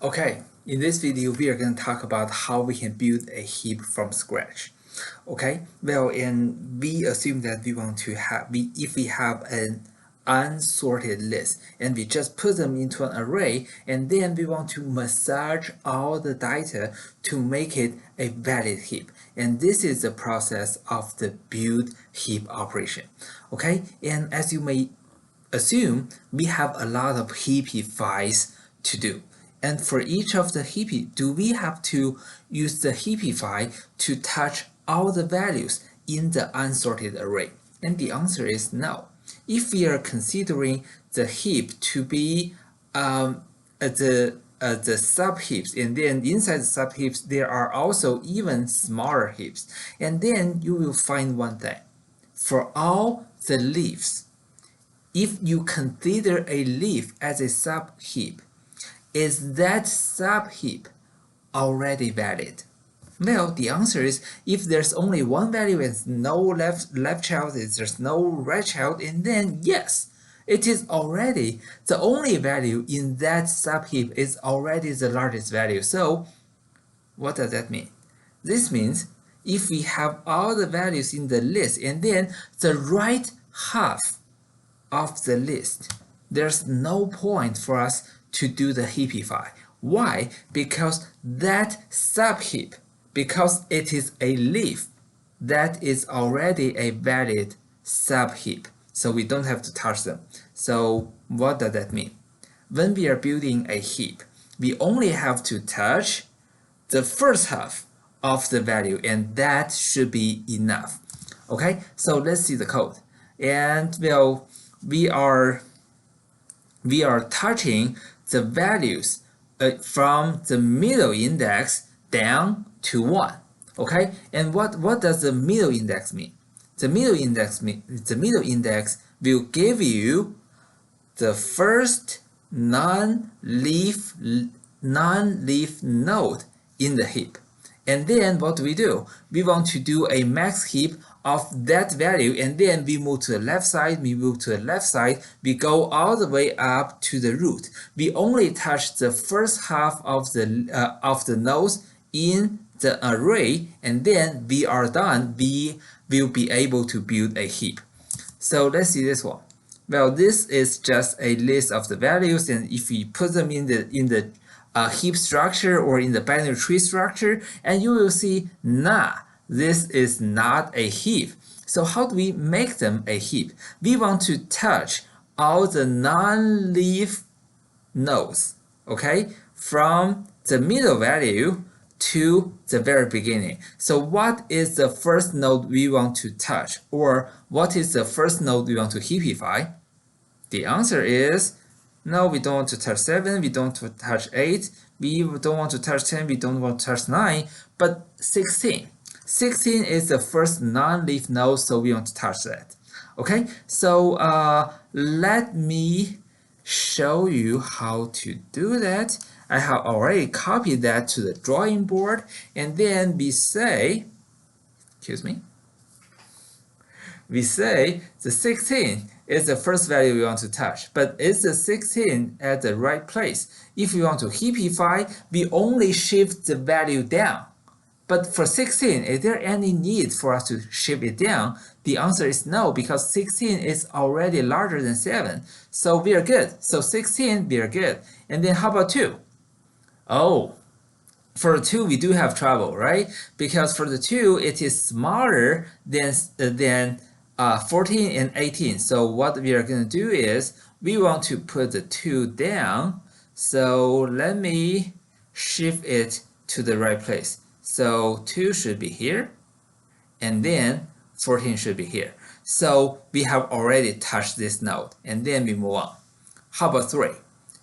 Okay, in this video, we are going to talk about how we can build a heap from scratch. Okay, well, and we assume that we want to have, if we have an unsorted list and we just put them into an array, and then we want to massage all the data to make it a valid heap. And this is the process of the build heap operation. Okay, and as you may assume, we have a lot of heapify to do. And for each of the heapy, do we have to use the heapify to touch all the values in the unsorted array? And the answer is no. If we are considering the heap to be the subheaps, and then inside the subheaps there are also even smaller heaps, and then you will find one thing. For all the leaves, if you consider a leaf as a subheap, is that subheap already valid? Well, the answer is if there's only one value and no left child, there's no right child, and then yes, it is already the only value in that subheap is already the largest value. So what does that mean? This means if we have all the values in the list and then the right half of the list, there's no point for us to do the heapify. Why? Because that subheap, because it is a leaf, that is already a valid subheap. So we don't have to touch them. So what does that mean? When we are building a heap, we only have to touch the first half of the value, and that should be enough. Okay, so let's see the code. And well, we are touching the values from the middle index down to 1. Okay, and what does the middle index mean? The middle index will give you the first non-leaf node in the heap. And then what do? We want to do a max heap of that value, and then we move to the left side, we go all the way up to the root. We only touch the first half of the nodes in the array, and then we are done. We will be able to build a heap. So let's see this one. Well, this is just a list of the values, and if we put them in the heap structure or in the binary tree structure, and you will see, nah, this is not a heap. So how do we make them a heap? We want to touch all the non-leaf nodes, okay, from the middle value to the very beginning. So what is the first node we want to touch, or what is the first node we want to heapify? The answer is no, we don't want to touch 7, we don't want to touch 8, we don't want to touch 10, we don't want to touch 9, but 16. 16 is the first non-leaf node, so we want to touch that. Okay, so let me show you how to do that. I have already copied that to the drawing board, and then we say, we say the 16 is the first value we want to touch, but is the 16 at the right place? If we want to heapify, we only shift the value down. But for 16, is there any need for us to shift it down? The answer is no, because 16 is already larger than 7. So we are good. So 16, we are good. And then how about 2? Oh, for 2, we do have trouble, right? Because for the 2, it is smaller than 14 and 18. So what we are going to do is we want to put the 2 down. So let me shift it to the right place. So 2 should be here, and then 14 should be here. So we have already touched this node, and then we move on. How about 3?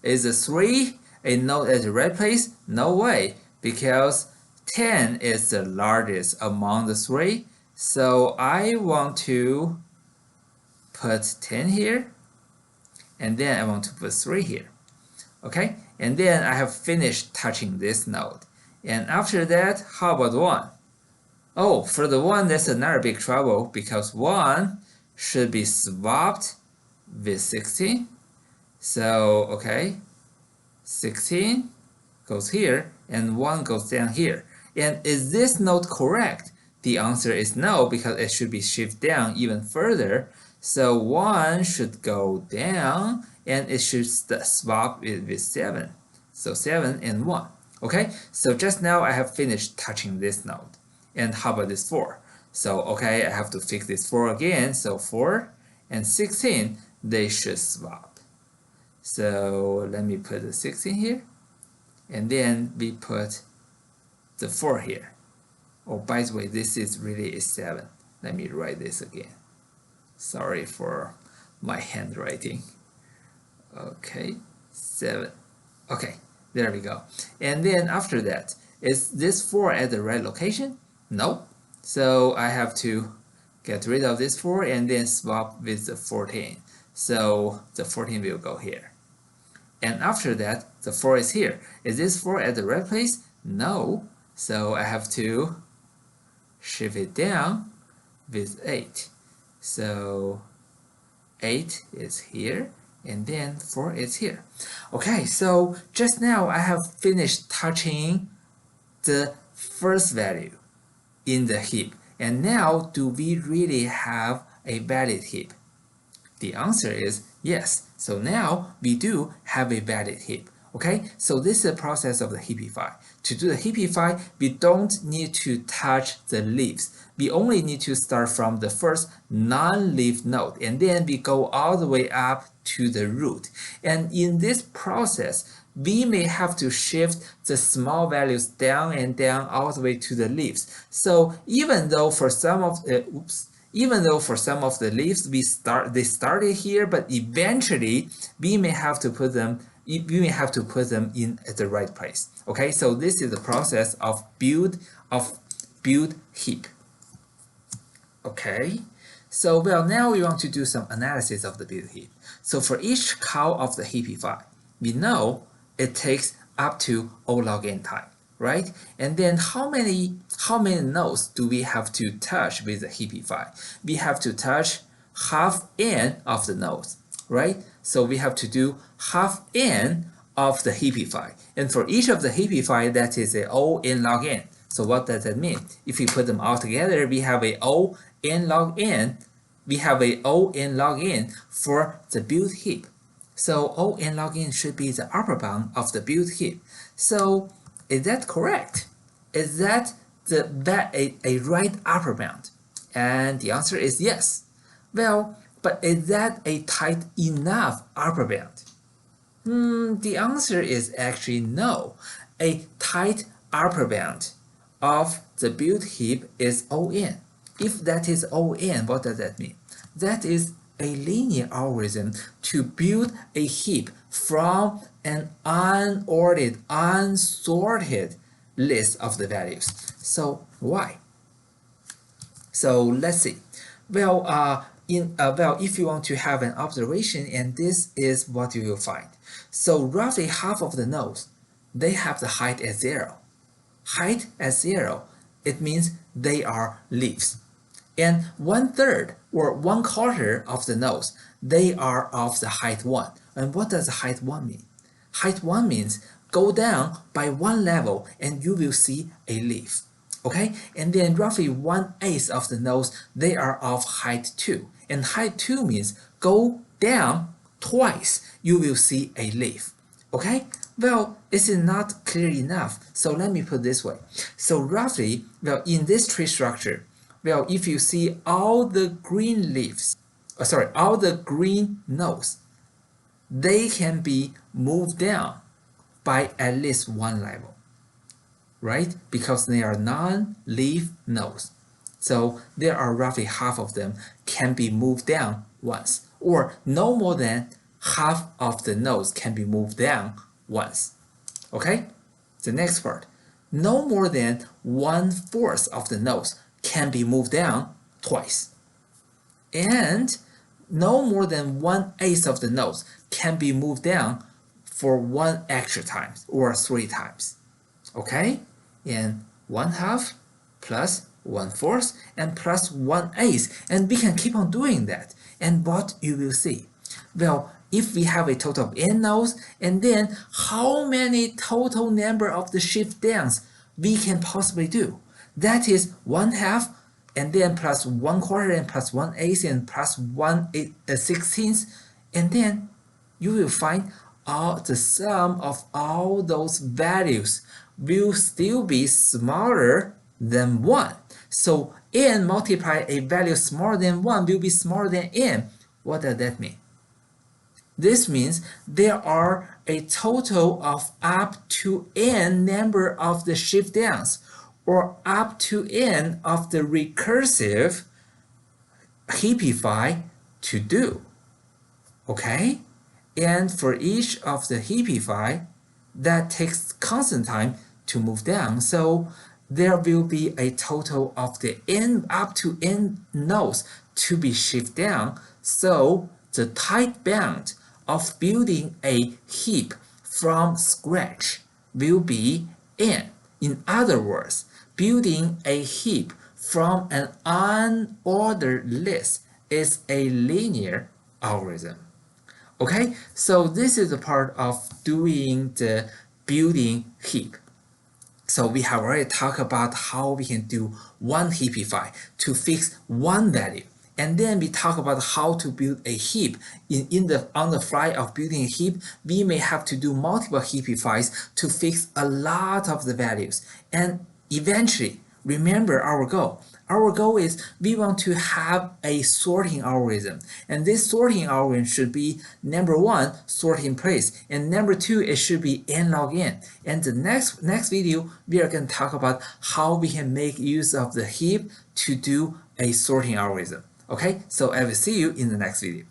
Is the 3 a node at the right place? No way, because 10 is the largest among the 3. So I want to put 10 here, and then I want to put 3 here. Okay, and then I have finished touching this node. And after that, how about 1? Oh, for the 1, that's another big trouble, because 1 should be swapped with 16. So, okay, 16 goes here and 1 goes down here. And is this node correct? The answer is no, because it should be shifted down even further. So 1 should go down and it should swap with 7. So 7 and 1. Okay, so just now I have finished touching this node. And how about this 4? So okay, I have to fix this 4 again. So 4 and 16, they should swap. So let me put the 16 here. And then we put the 4 here. Oh, by the way, this is really a 7. Let me write this again. Sorry for my handwriting. Okay, 7. Okay, there we go. And then after that, is this 4 at the right location? No. So I have to get rid of this 4 and then swap with the 14. So the 14 will go here. And after that, the 4 is here. Is this 4 at the right place? No. So I have to shift it down with 8. So 8 is here, and then 4 is here. Okay, so just now I have finished touching the first value in the heap. And now, do we really have a valid heap? The answer is yes. So now we do have a valid heap. Okay, so this is the process of the heapify. To do the heapify, we don't need to touch the leaves. We only need to start from the first non-leaf node, and then we go all the way up to the root. And in this process, we may have to shift the small values down and down all the way to the leaves. So even though for some of the leaves they started here, but eventually we may have to put them in at the right place. Okay, so this is the process of build heap. Okay, so well, now we want to do some analysis of the build heap. So for each call of the heapify, we know it takes up to O log n time, right? And then how many nodes do we have to touch with the heapify? We have to touch half n of the nodes, right? So we have to do half n of the heapify. And for each of the heapify, that is a O n log n. So what does that mean? If we put them all together, we have a O n log n. We have a O n log n for the build heap. So O n log n should be the upper bound of the build heap. So is that correct? Is that a right upper bound? And the answer is yes. Well, but is that a tight enough upper bound? The answer is actually no. A tight upper bound of the build heap is On. If that is On, what does that mean? That is a linear algorithm to build a heap from an unordered, unsorted list of the values. So why? So let's see. Well, if you want to have an observation, and this is what you will find. So roughly half of the nodes, they have the height as 0. Height as 0, it means they are leaves. And 1/3 or 1/4 of the nodes, they are of the height 1. And what does height 1 mean? Height 1 means go down by 1 level and you will see a leaf. Okay, and then roughly 1/8 of the nodes, they are of height 2. And height 2 means go down twice, you will see a leaf. Okay, well, this is not clear enough. So let me put it this way. So roughly, well, in this tree structure, well, if you see all the green leaves, all the green nodes, they can be moved down by at least 1 level, right? Because they are non-leaf nodes. So there are roughly half of them can be moved down once, or no more than half of the nodes can be moved down once. Okay? The next part, no more than 1/4 of the nodes can be moved down twice. And no more than 1/8 of the nodes can be moved down for 1 extra times or 3 times. Okay? And 1/2 plus 1/4 and plus 1/8. And we can keep on doing that. And what you will see? Well, if we have a total of n nodes, and then how many total number of the shift downs we can possibly do. That is 1/2 and then plus 1/4 and plus 1/8 and plus 1/16, and then you will find all the sum of all those values will still be smaller than 1. So n multiply a value smaller than 1 will be smaller than n. What does that mean? This means there are a total of up to n number of the shift downs, or up to n of the recursive heapify to do. Okay? And for each of the heapify, that takes constant time to move down. So there will be a total of the n up to n nodes to be shift down. So the tight bound of building a heap from scratch will be n. In other words, building a heap from an unordered list is a linear algorithm. Okay, so this is the part of doing the building heap. So we have already talked about how we can do one heapify to fix one value. And then we talk about how to build a heap. On the fly of building a heap, we may have to do multiple heapifies to fix a lot of the values. And eventually, remember our goal. Our goal is we want to have a sorting algorithm. And this sorting algorithm should be, number one, sort in place. And number two, it should be n log n. And the next video, we are going to talk about how we can make use of the heap to do a sorting algorithm. Okay, so I will see you in the next video.